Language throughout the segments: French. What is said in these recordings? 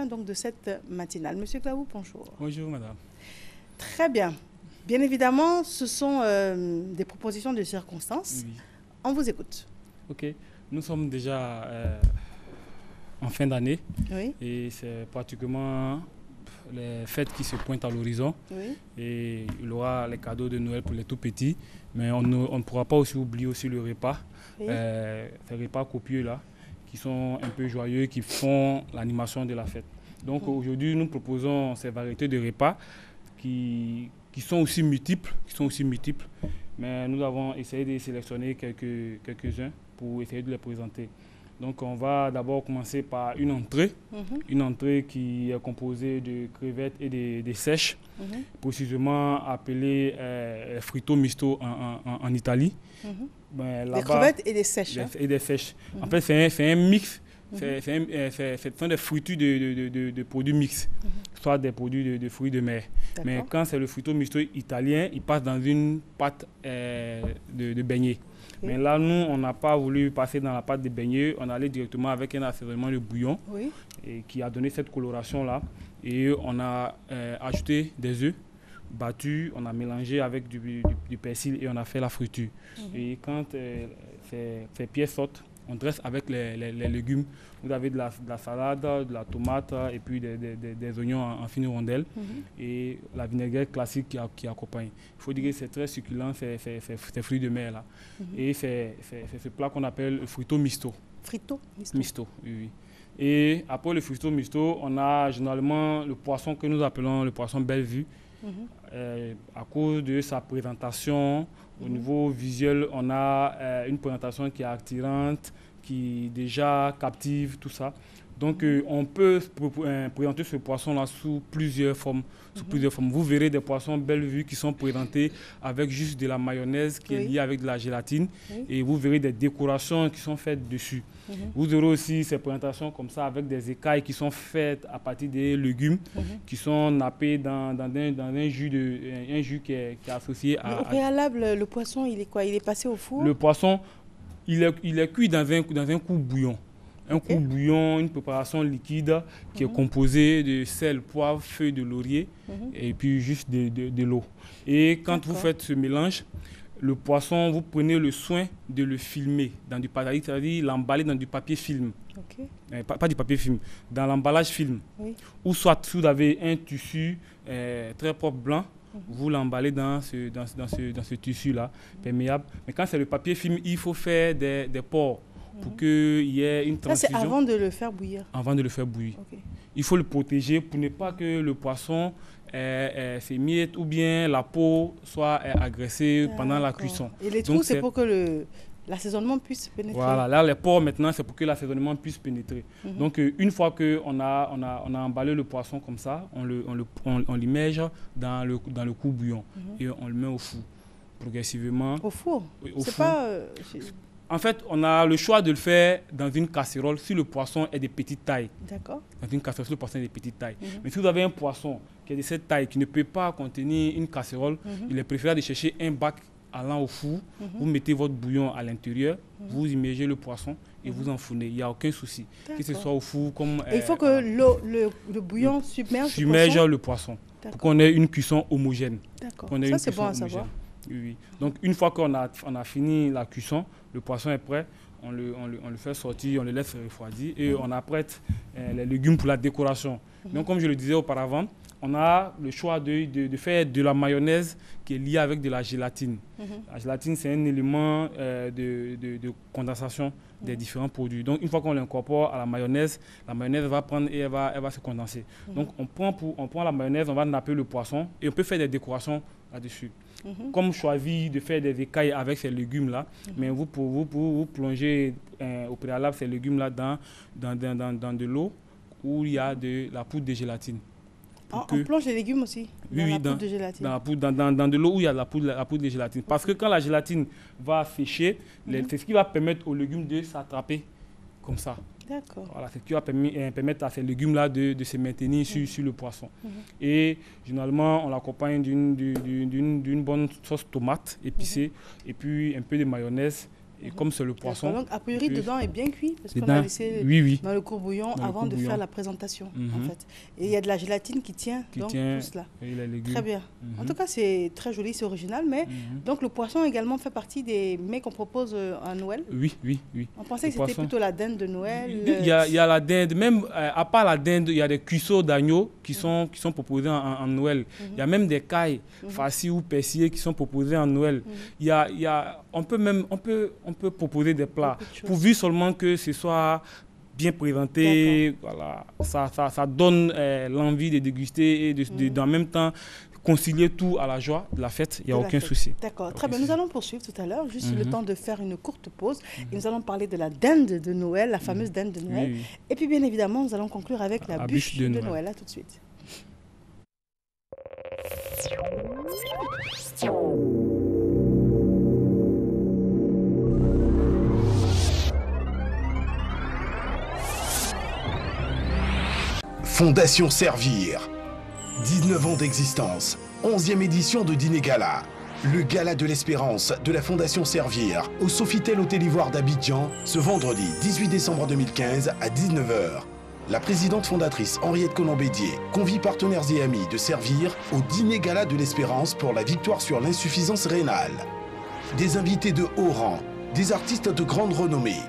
fin donc, de cette matinale. Monsieur Klaou, bonjour. Bonjour, madame. Très bien. Bien évidemment, ce sont des propositions de circonstances. Oui. On vous écoute. Ok. Nous sommes déjà en fin d'année. Oui. Et c'est pratiquement les fêtes qui se pointent à l'horizon. Oui. Et il y aura les cadeaux de Noël pour les tout petits. Mais on ne pourra pas aussi oublier aussi le repas. Oui. Ces repas copieux là, qui sont un peu joyeux, qui font l'animation de la fête. Donc aujourd'hui, nous proposons ces variétés de repas qui sont aussi multiples, mais nous avons essayé de sélectionner quelques-uns pour essayer de les présenter. Donc on va d'abord commencer par une entrée qui est composée de crevettes et de sèches, précisément appelée fritto misto en Italie. Ben, des crevettes et des sèches. Et des sèches. En fait, c'est un mix. Ce sont des fruitures de produits mixtes, soit des produits de fruits de mer. Mais quand c'est le fritto misto italien, il passe dans une pâte de beignet. Mais là, nous, on n'a pas voulu passer dans la pâte de beignet. On allait directement avec un assaisonnement de bouillon qui a donné cette coloration-là. Et on a ajouté des œufs battus, on a mélangé avec du persil et on a fait la friture. Et quand ces pièces sortent, on dresse avec les légumes. Vous avez de la salade, de la tomate et puis des oignons en fines rondelles et la vinaigrette classique qui accompagne. Il faut dire que c'est très succulent, ces fruits de mer là. Et c'est ce plat qu'on appelle le fritto misto. Fritto misto, oui. Et après le fritto misto, on a généralement le poisson que nous appelons le poisson belle-vue. À cause de sa présentation, au niveau visuel, on a une présentation qui est attirante, qui déjà captive, tout ça. Donc on peut présenter ce poisson-là sous plusieurs formes. Vous verrez des poissons belle-vue qui sont présentés avec juste de la mayonnaise qui est liée avec de la gélatine. Et vous verrez des décorations qui sont faites dessus. Vous aurez aussi ces présentations comme ça avec des écailles qui sont faites à partir des légumes qui sont nappés dans un jus qui est associé à... Au préalable, le poisson, il est quoi? Il est passé au four? Le poisson, il est cuit dans un coup bouillon. Un coup bouillon, une préparation liquide qui est composée de sel, poivre, feuilles de laurier et puis juste de l'eau. Et quand vous faites ce mélange, le poisson, vous prenez le soin de le filmer dans du papier, c'est-à-dire l'emballer dans du papier film. Pas du papier film, dans l'emballage film. Ou soit si vous avez un tissu très propre blanc, vous l'emballez dans ce tissu-là, perméable. Mais quand c'est le papier film, il faut faire des pores pour qu'il y ait une transition. Ça, c'est avant de le faire bouillir? Avant de le faire bouillir. Il faut le protéger pour ne pas que le poisson s'émiette ou bien la peau soit agressée pendant la cuisson. Et les trous, c'est pour que l'assaisonnement puisse pénétrer? Voilà, là, les pores, maintenant, c'est pour que l'assaisonnement puisse pénétrer. Donc, une fois qu'on a emballé le poisson comme ça, on l'immerge dans le coup bouillon et on le met au four, progressivement. Au four? Oui, au four. Pas... En fait, on a le choix de le faire dans une casserole si le poisson est de petite taille. D'accord. Dans une casserole si le poisson est de petite taille. Mais si vous avez un poisson qui est de cette taille, qui ne peut pas contenir une casserole, il est préférable de chercher un bac allant au four. Vous mettez votre bouillon à l'intérieur, vous immergez le poisson et vous enfournez. Il n'y a aucun souci. Que ce soit au four comme... Et il faut que le bouillon submerge le poisson. Pour qu'on ait une cuisson homogène. D'accord. Ça, c'est bon à savoir. Oui. Donc, une fois qu'on a fini la cuisson, le poisson est prêt, on le fait sortir, on le laisse refroidir et on apprête les légumes pour la décoration. Donc, comme je le disais auparavant, on a le choix de faire de la mayonnaise qui est liée avec de la gélatine. La gélatine, c'est un élément de condensation des différents produits. Donc, une fois qu'on l'incorpore à la mayonnaise va prendre et elle va se condenser. Donc, on prend la mayonnaise, on va napper le poisson et on peut faire des décorations là-dessus. Comme choisi de faire des écailles avec ces légumes-là, mais vous plongez au préalable ces légumes-là dans de l'eau où il y a de la poudre de gélatine. On plonge les légumes aussi dans la poudre de gélatine? Dans de l'eau où il y a la poudre de gélatine. Parce que quand la gélatine va sécher, c'est ce qui va permettre aux légumes de s'attraper comme ça. D'accord. Voilà, c'est ce qui va permettre à ces légumes-là de se maintenir sur le poisson. Et généralement, on l'accompagne d'une bonne sauce tomate épicée et puis un peu de mayonnaise Et comme c'est le poisson... Donc, a priori, dedans est bien cuit, parce qu'on dedans, a laissé oui. dans le courbouillon avant de faire la présentation, en fait. Et il y a de la gélatine qui tient tout cela. Et les légumes. Très bien. En tout cas, c'est très joli, c'est original, mais donc le poisson également fait partie des mets qu'on propose à Noël. Oui. On pensait que c'était plutôt la dinde de Noël. Il y a la dinde, même à part la dinde, il y a des cuissots d'agneau qui sont proposés en Noël. Il y a même des cailles farcies ou persillées qui sont proposées en Noël. On peut proposer des plats, pourvu seulement que ce soit bien présenté. Voilà. Ça donne l'envie de déguster et en même temps concilier tout à la joie de la fête, il n'y a aucun souci. D'accord, très bien. Nous allons poursuivre tout à l'heure, juste le temps de faire une courte pause. Et nous allons parler de la dinde de Noël, la fameuse dinde de Noël. Oui. Et puis bien évidemment, nous allons conclure avec la bûche de Noël. À tout de suite. Fondation Servir. 19 ans d'existence, 11e édition de Dîner Gala. Le Gala de l'Espérance de la Fondation Servir au Sofitel Hôtel Ivoire d'Abidjan ce vendredi 18 décembre 2015 à 19h. La présidente fondatrice Henriette Colomb-Bédier convie partenaires et amis de Servir au Dîner Gala de l'Espérance pour la victoire sur l'insuffisance rénale. Des invités de haut rang, des artistes de grande renommée,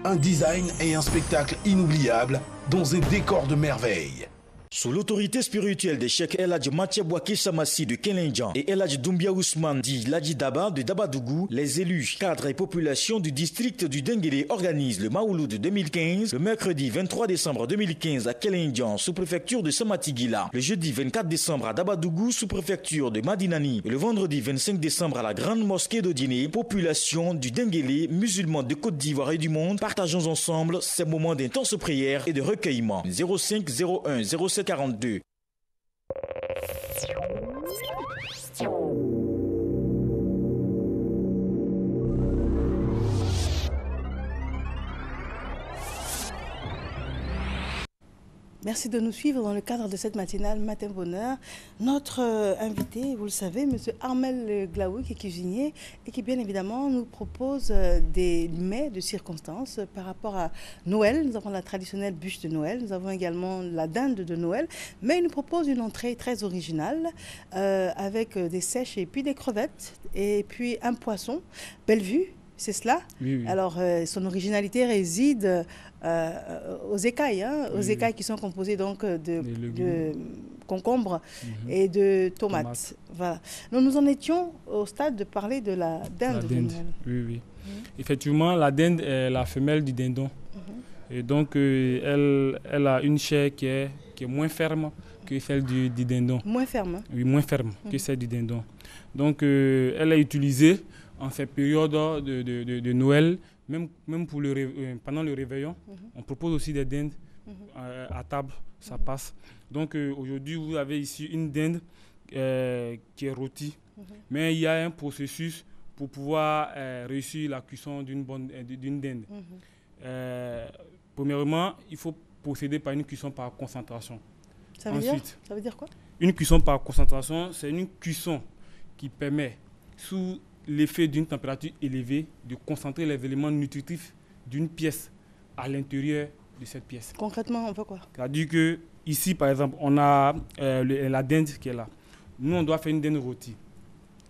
un design et un spectacle inoubliables dans un décor de merveille. Sous l'autorité spirituelle des Cheikh El Hadj Matia Bouaké Samassi de Kelenjan et El Hadj Doumbia Ousmane dit Ladji Daba de Dabadougou, les élus, cadres et populations du district du Denguélé organisent le Maouloud 2015 le mercredi 23 décembre 2015 à Kelenjan, sous-préfecture de Samatigila, le jeudi 24 décembre à Dabadougou, sous-préfecture de Madinani et le vendredi 25 décembre à la grande mosquée d'Odiné. Population du Denguélé, musulmans de Côte d'Ivoire et du monde, partageons ensemble ces moments d'intense prière et de recueillement. 05 01 07 42. Merci de nous suivre dans le cadre de cette matinale Matin Bonheur. Notre invité, vous le savez, M. Armel Glaoui, qui est cuisinier et qui, bien évidemment, nous propose des mets de circonstance par rapport à Noël. Nous avons la traditionnelle bûche de Noël, nous avons également la dinde de Noël, mais il nous propose une entrée très originale avec des sèches et puis des crevettes et puis un poisson. Bellevue, c'est cela? Oui. Alors, son originalité réside aux écailles, aux écailles qui sont composées donc de concombres et de tomates. Voilà. Donc, nous en étions au stade de parler de la dinde. De Noël. Oui. Effectivement, la dinde est la femelle du dindon. Et donc, elle a une chair qui est moins ferme que celle du dindon. Moins ferme? Oui, moins ferme que celle du dindon. Donc, elle est utilisée en cette période de Noël. Même pour pendant le réveillon, on propose aussi des dindes à table, ça passe. Donc aujourd'hui, vous avez ici une dinde qui est rôtie, mais il y a un processus pour pouvoir réussir la cuisson d'une dinde. Premièrement, il faut procéder par une cuisson par concentration. Ça veut dire quoi? Une cuisson par concentration, c'est une cuisson qui permet, sous l'effet d'une température élevée, de concentrer les éléments nutritifs d'une pièce à l'intérieur de cette pièce. Concrètement, on fait quoi? C'est-à-dire que ici, par exemple, on a la dinde qui est là. Nous, on doit faire une dinde rôtie.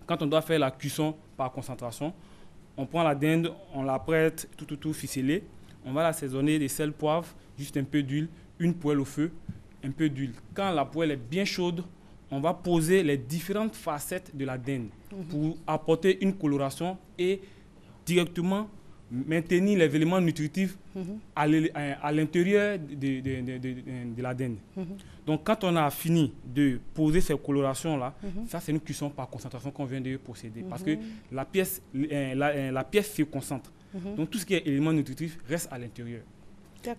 Quand on doit faire la cuisson par concentration, on prend la dinde, on la prête tout ficelée. On va l'assaisonner de sel, poivre, juste un peu d'huile, une poêle au feu, un peu d'huile. Quand la poêle est bien chaude, on va poser les différentes facettes de la dinde pour apporter une coloration et directement maintenir les éléments nutritifs à l'intérieur de la dinde. Donc, quand on a fini de poser ces colorations-là, ça, c'est une cuisson par concentration qu'on vient de procéder. Parce que la pièce se concentre. Donc, tout ce qui est éléments nutritifs reste à l'intérieur.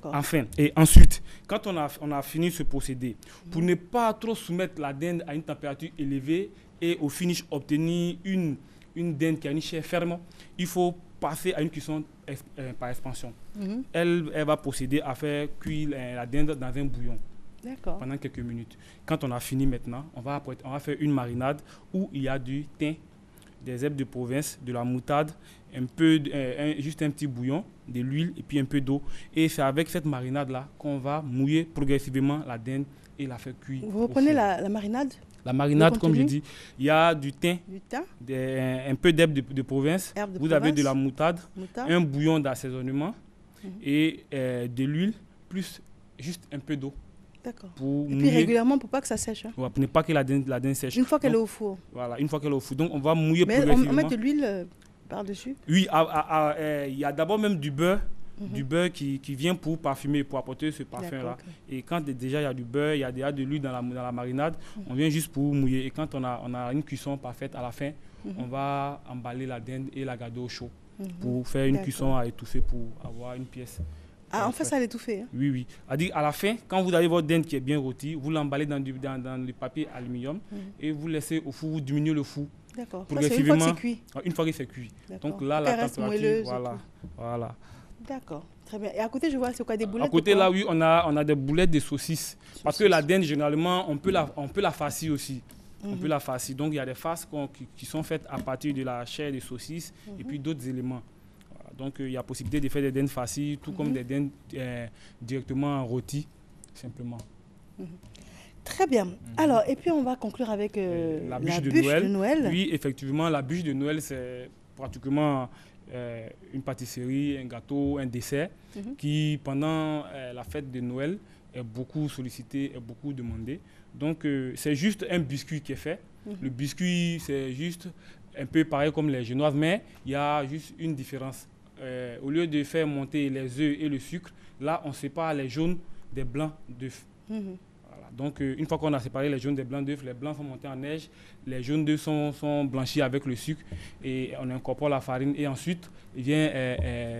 Enfin, et ensuite, quand on a fini ce procédé, pour ne pas trop soumettre la dinde à une température élevée et au finish obtenir une dinde qui a une chair ferme, il faut passer à une cuisson par expansion. Elle va procéder à faire cuire la dinde dans un bouillon pendant quelques minutes. Quand on a fini maintenant, on va faire une marinade où il y a du thym, des herbes de province, de la moutarde, juste un petit bouillon, de l'huile et puis un peu d'eau. Et c'est avec cette marinade-là qu'on va mouiller progressivement la dinde et la faire cuire. Vous reprenez la marinade? La marinade, comme je dis, il y a du thym, un peu d'herbes de province, vous avez de la moutarde, un bouillon d'assaisonnement et de l'huile, plus juste un peu d'eau. D'accord. Et puis régulièrement pour pas que ça sèche. Hein. Pour ne pas que la dinde sèche. Une fois qu'elle est au four. Voilà, une fois qu'elle est au four. Donc on va mouiller progressivement. On met de l'huile par-dessus? Oui, il y a d'abord même du beurre. Du beurre qui vient pour parfumer, pour apporter ce parfum-là. Okay. Et quand déjà il y a du beurre, il y a déjà de l'huile dans la marinade, on vient juste pour mouiller. Et quand on a une cuisson parfaite à la fin, on va emballer la dinde et la garder au chaud pour faire une cuisson à étouffer pour avoir une pièce. Ah, en fait, ça l'étouffer. Hein? Oui. À la fin, quand vous avez votre dinde qui est bien rôtie, vous l'emballez dans le papier aluminium et vous laissez au four, vous diminuez le four. D'accord. C'est une fois que c'est cuit. Une fois que c'est cuit. Donc là, la température, voilà. D'accord, très bien. Et à côté, je vois, c'est quoi, des boulettes? À côté, là, oui, on a des boulettes de saucisses. Parce que la dinde, généralement, on peut la farcir aussi. On peut la farcir. Donc, il y a des farces qui sont faites à partir de la chair des saucisses et puis d'autres éléments. Voilà. Donc, il y a possibilité de faire des dindes farcies, tout comme des dindes directement rôties, simplement. Très bien. Alors, et puis, on va conclure avec la bûche de Noël. Oui, effectivement, la bûche de Noël, c'est pratiquement... une pâtisserie, un gâteau, un dessert qui, pendant la fête de Noël, est beaucoup sollicité, est beaucoup demandé. Donc, c'est juste un biscuit qui est fait. Le biscuit, c'est juste un peu pareil comme les génoises, mais il y a juste une différence. Au lieu de faire monter les œufs et le sucre, là, on sépare les jaunes des blancs d'œufs. Donc, une fois qu'on a séparé les jaunes des blancs d'œufs, les blancs sont montés en neige, les jaunes d'œufs sont blanchis avec le sucre et on incorpore la farine et ensuite il vient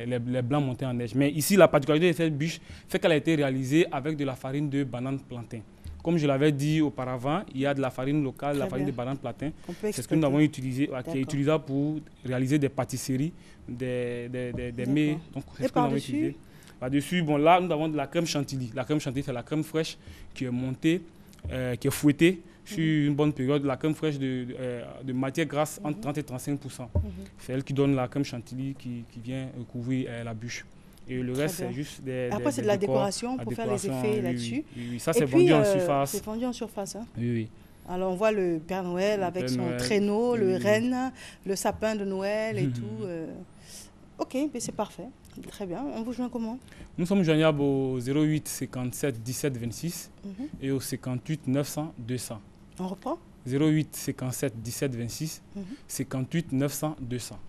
les blancs montés en neige. Mais ici, la particularité de cette bûche, c'est qu'elle a été réalisée avec de la farine de banane plantain. Comme je l'avais dit auparavant, il y a de la farine locale, la farine de banane plantain. C'est ce que nous avons utilisé, qui est utilisable pour réaliser des pâtisseries, des mets. Donc, c'est ce que nous avons utilisé. Par-dessus, bon, là, nous avons de la crème chantilly. La crème chantilly, c'est la crème fraîche qui est montée, qui est fouettée sur une bonne période. La crème fraîche de matière grasse entre 30 et 35%. C'est elle qui donne la crème chantilly qui vient couvrir la bûche. Et le reste, c'est juste des Après, c'est de la décoration pour faire les effets là-dessus. Oui. Ça, c'est vendu en surface. C'est vendu en surface. Hein. Oui. Alors, on voit le Père Noël avec son traîneau, le renne, le sapin de Noël et tout. Ok, mais c'est parfait. Très bien. On vous joint comment? Nous sommes joignables au 08 57 17 26 et au 58 900 200. On reprend? 08 57 17 26 58 900 200.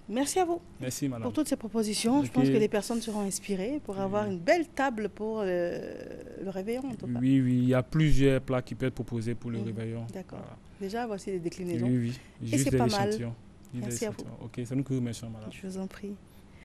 Merci à vous. Merci, madame. Pour toutes ces propositions. Okay. Je pense que les personnes seront inspirées pour avoir une belle table pour le réveillon, en tout cas. Oui, il y a plusieurs plats qui peuvent être proposés pour le réveillon. D'accord. Voilà. Déjà, voici les déclinaisons. Oui. Et c'est pas mal. Merci à vous. Ok, ça nous remercie, madame. Je vous en prie.